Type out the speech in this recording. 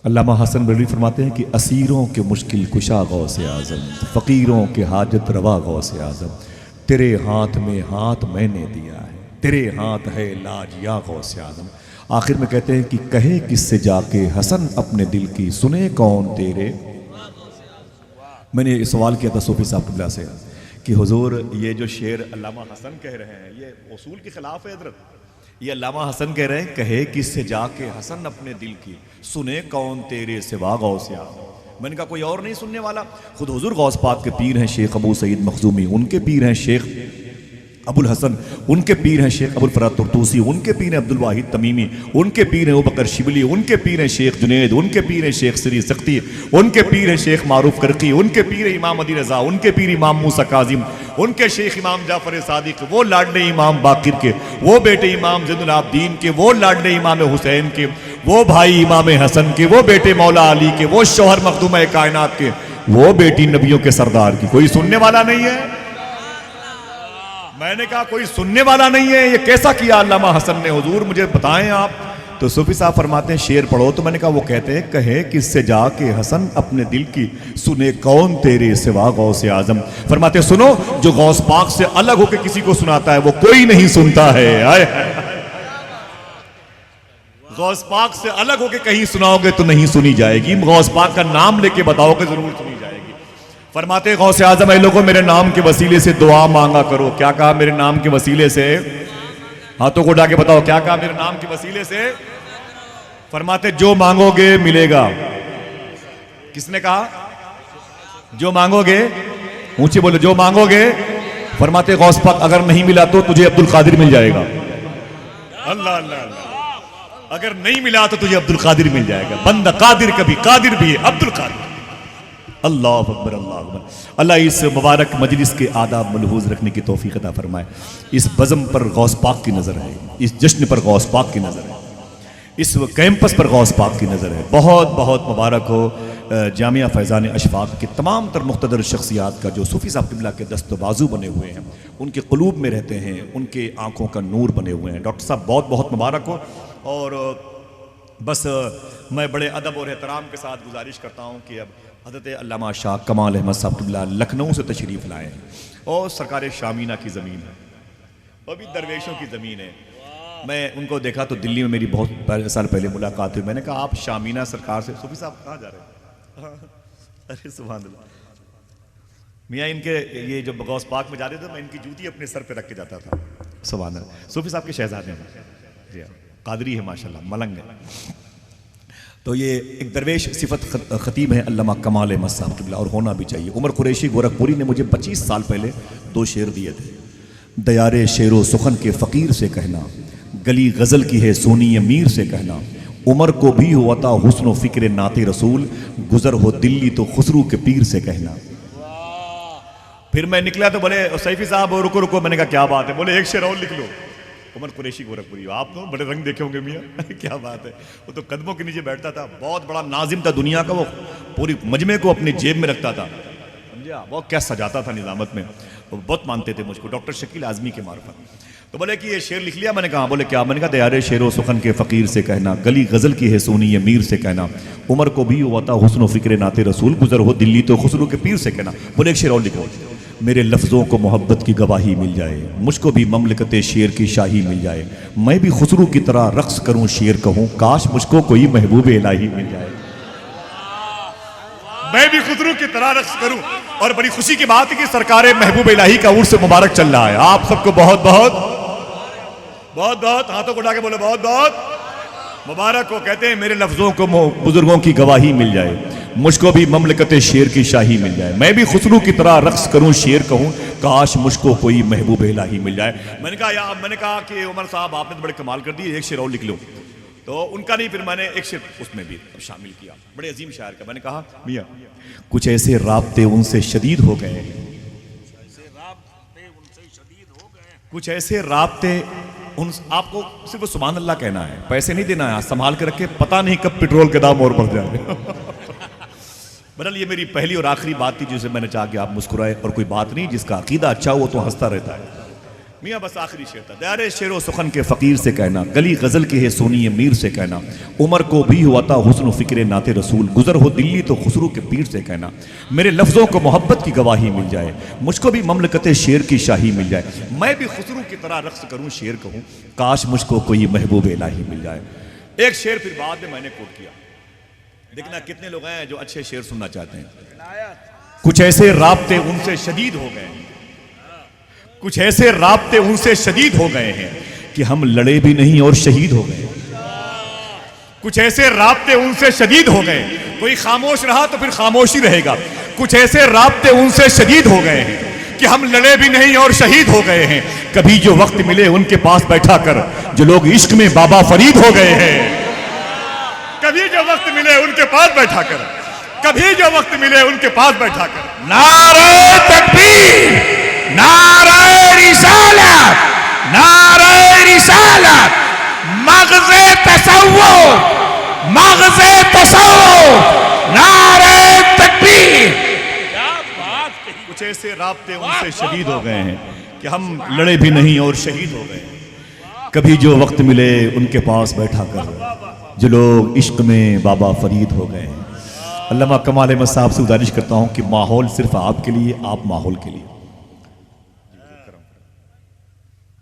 अल्लामा हसन बरेलवी फरमाते हैं कि असीरों के मुश्किल कुशा गौसे आज़म, फ़कीरों के हाजत रवा गौसे आज़म, तेरे हाथ में हाथ मैंने दिया है, तेरे हाथ है लाज या गौसे आज़म। आखिर में कहते हैं कि कहे किससे जाके हसन अपने दिल की, सुने कौन तेरे। मैंने सवाल किया था सूफी साहब क़िबला से कि हुजूर ये जो शेर अल्लामा हसन कह रहे हैं ये उसूल के खिलाफ है हज़रत। ये अल्लामा हसन कह रहे हैं कहे किससे जाके हसन अपने दिल की, सुने कौन तेरे सिवा गौसे आज़म। मैंने कहा कोई और नहीं सुनने वाला। खुद हुजूर गौस पाक के पीर हैं शेख अबू सईद मखजूमी, उनके पीर हैं शेख अबुल हसन, उनके पीर हैं शेख अबुल फरात तुर्तूसी, उनके पीर हैं अब्दुल वाहिद तमीमी, उनके पीर हैं अबू बकर शिबली, उनके पीर हैं शेख जुनैद, उनके पीर हैं शेख सरी सख्ती, उनके पीर हैं शेख मारूफ करकी, उनके पीर हैं इमाम अदी रजा, उनके पीर इमाम मूसा काजिम, उनके शेख इमाम जाफर सादिक, वो लाडले इमाम बाकिर के, वो बेटे इमाम ज़ैनुल आबदीन के, वो लाडले इमाम हुसैन के, वो भाई इमाम हसन के, वो बेटे मौला अली के, वो शौहर मखदूम कायनात के, वो बेटी नबियों के सरदार की। कोई सुनने वाला नहीं है। मैंने कहा कोई सुनने वाला नहीं है, ये कैसा किया अल्लामा हसन ने, हुजूर मुझे बताएं आप। तो सूफी साहब फरमाते हैं शेर पढ़ो। तो मैंने कहा वो कहते हैं कहे किससे जाके हसन अपने दिल की, सुने कौन तेरे सिवा गौसे आजम। फरमाते सुनो जो गौस पाक से अलग होकर किसी को सुनाता है वो कोई नहीं सुनता है। आए गौस पाक से अलग होकर कहीं सुनाओगे तो नहीं सुनी जाएगी, गौस पाक का नाम लेके बताओगे जरूर सुनी जाएगी। फरमाते गौसे आजम ऐ लोगों मेरे नाम के वसीले से दुआ मांगा करो। क्या कहा मेरे नाम के वसीले से? हाथों को उठा के बताओ क्या कहा मेरे नाम के वसीले से? फरमाते जो मांगोगे मिलेगा। किसने कहा? जो मांगोगे, ऊंचे बोलो जो मांगोगे। फरमाते गौस पाक अगर नहीं मिला तो तुझे अब्दुल कादिर मिल जाएगा। अल्लाह अल्लाह अल्लाह। अगर नहीं मिला तो तुझे अब्दुल कादिर मिल जाएगा। बंदा कादिर कभी कादिर भी है, अब्दुल कादिर। अल्लाह अकबर अल्लाह अकबर। अल्लाह इस मुबारक मजलिस के आदाब मलहूज रखने की तौफीक अता फरमाए। इस बज़म पर गौस पाक की नज़र है, इस जश्न पर गौस पाक की नज़र है, इस कैंपस पर गौस पाक की नज़र है। बहुत बहुत मुबारक हो जामिया फैज़ान अशफाक के तमाम तर मुख्तदर शख्सियात का जो सूफ़ी साहब क़िबला के दस्त बाजू बने हुए हैं, उनके क़ुलूब में रहते हैं, उनके आँखों का नूर बने हुए हैं। डॉक्टर साहब बहुत बहुत मुबारक हो। और बस मैं बड़े अदब और एहतराम के साथ गुजारिश करता हूँ कि अब हज़रत अल्लामा शाह कमाल अहमद साहब क़िबला लखनऊ से तशरीफ़ लाए हैं और सरकार शामीना की ज़मीन है, वो भी दरवेशों की ज़मीन है। मैं उनको देखा तो दिल्ली में मेरी बहुत साल पहले मुलाकात हुई। मैंने कहा आप शामीना सरकार से, सूफी साहब कहाँ जा रहे हैं? अरे सुभान अल्लाह। मियाँ इनके ये जो गौस पाक में जा रहे थे मैं इनकी जूती अपने सर पे रख के जाता था। सुभान अल्लाह। सूफी साहब के शहजादे हैं जी हाँ, कादरी है माशाल्लाह, मलंग है। तो ये एक दरवेश सिफत ख़तीब है अल्लामा कमाल अहमद साहब क़िबला, और होना भी चाहिए। उमर कुरैशी गोरखपुरी ने मुझे 25 साल पहले 2 शेर दिए थे। दयारे शेरो सुखन के फ़कीर से कहना, गली गज़ल की है सोनी मीर से कहना, उमर को भी होता हुस्न फ़िक्र नाते रसूल, गुज़र हो दिल्ली तो खुसरू के पीर से कहना। फिर मैं निकला तो बोले सैफी साहब रुको रुको। मैंने कहा क्या बात है? बोले एक शेर और लिख लो। उमर कुरैशी गोरखपुरी, आप तो बड़े रंग देखे होंगे मियाँ। क्या बात है। वो तो कदमों के नीचे बैठता था, बहुत बड़ा नाजिम था दुनिया का, वो पूरी मजमे को अपनी जेब में रखता था, समझा। बहुत क्या सजाता था निज़ामत में, वो बहुत मानते थे मुझको, डॉक्टर शकील आज़मी के मार्फत। तो बोले कि ये शेर लिख लिया। मैंने कहा बोले क्या? मैंने कहा दयारे शेरो सुखन के फ़कीर से कहना, गली गज़ल की है सोनी मीर से कहना, उमर को भी होता हुस्न फ़िक्र नाते रसूल, गुज़र हो दिल्ली तो खुसरू के पीर से कहना। बोले एक शेर और लिखो, मेरे लफ्ज़ों को मोहब्बत की गवाही मिल जाए, मुझको भी ममलकत शेर की शाही मिल जाए, मैं भी खुसरू की तरह रक्स करूं शेर कहूं, काश मुझको कोई महबूब इलाही मिल जाए। मैं भी खुसरू की तरह रक्स करूं। और बड़ी खुशी की बात है कि सरकार महबूब इलाही का उर्स मुबारक चल रहा है। आप सबको बहुत बहुत बहुत बहुत हाथों को उठा के बोले बहुत बहुत मुबारक हो। कहते हैं मेरे लफ्ज़ों को बुजुर्गों की गवाही मिल जाए, मुझको भी ममलकत शेर की शाही मिल जाए, मैं भी खुसरू की तरह रक्स करूं शेर कहूं, काश मुझको कोई महबूब इलाही मिल जाए। मैंने कहा कि उमर साहब आपने तो बड़े कमाल कर दिए, एक शेर और लिख लो। तो उनका नहीं, फिर मैंने एक शेर उसमें भी शामिल किया, बड़े अजीम शायर का। मैंने कहा मियाँ कुछ ऐसे राब्ते उनसे शदीद हो गए, कुछ ऐसे राब्ते उन, आपको सिर्फ सुभान अल्लाह कहना है, पैसे नहीं देना है, संभाल के रखे, पता नहीं कब पेट्रोल के दाम और बढ़ जाए। बहरहाल ये मेरी पहली और आखिरी बात थी जिसे मैंने चाहा कि आप मुस्कुराए, और कोई बात नहीं, जिसका अकीदा अच्छा हो तो हंसता रहता है। मियाँ बस आखिरी शेर था। दारे शेरो सुखन के फ़कीर से कहना, गली गज़ल के है सोनी मीर से कहना, उमर को भी हुआ था हुस्न फ़िक्र नाते रसूल, गुज़र हो दिल्ली तो खुसरू के पीर से कहना, मेरे लफ्ज़ों को मोहब्बत की गवाही मिल जाए, मुझको भी ममलकत शेर की शाही मिल जाए, मैं भी खुसरू की तरह रक्स करूँ शेर कहूँ, काश मुझको कोई महबूब इलाही मिल जाए। एक शेर फिर बाद में मैंने कोट किया। देखना कितने लोग हैं जो अच्छे शेर सुनना चाहते हैं। कुछ ऐसे राब्ते उनसे शदीद हो गए, कुछ ऐसे राब्ते उनसे शदीद हो गए हैं कि हम लड़े भी नहीं और शहीद हो गए। कुछ ऐसे राब्ते उनसे शदीद हो गए, कोई खामोश रहा तो फिर खामोशी रहेगा। कुछ ऐसे राब्ते उनसे शदीद हो गए हैं कि हम लड़े भी नहीं और शहीद हो गए हैं। कभी जो वक्त मिले उनके पास बैठा कर, जो लोग इश्क में बाबा फरीद हो गए हैं। कभी जो वक्त मिले उनके पास बैठा कर, कभी जो वक्त मिले उनके पास बैठा कर। नारे तकबीर, नारे रिसालत, नारे रिसालत, मग़ज़े तसव्वुर, मग़ज़े तसव्वुर, नारे तकबीर। क्या बात कही। कुछ ऐसे राब्ते उनसे शदीद हो गए हैं कि हम लड़े भी नहीं और शहीद हो गए। कभी जो वक्त मिले उनके पास बैठा कर, जो लोग इश्क में बाबा फरीद हो गए। अल्लामा कमाल अहमद साहब से गुजारिश करता हूँ कि माहौल सिर्फ आपके लिए, आप माहौल के लिए।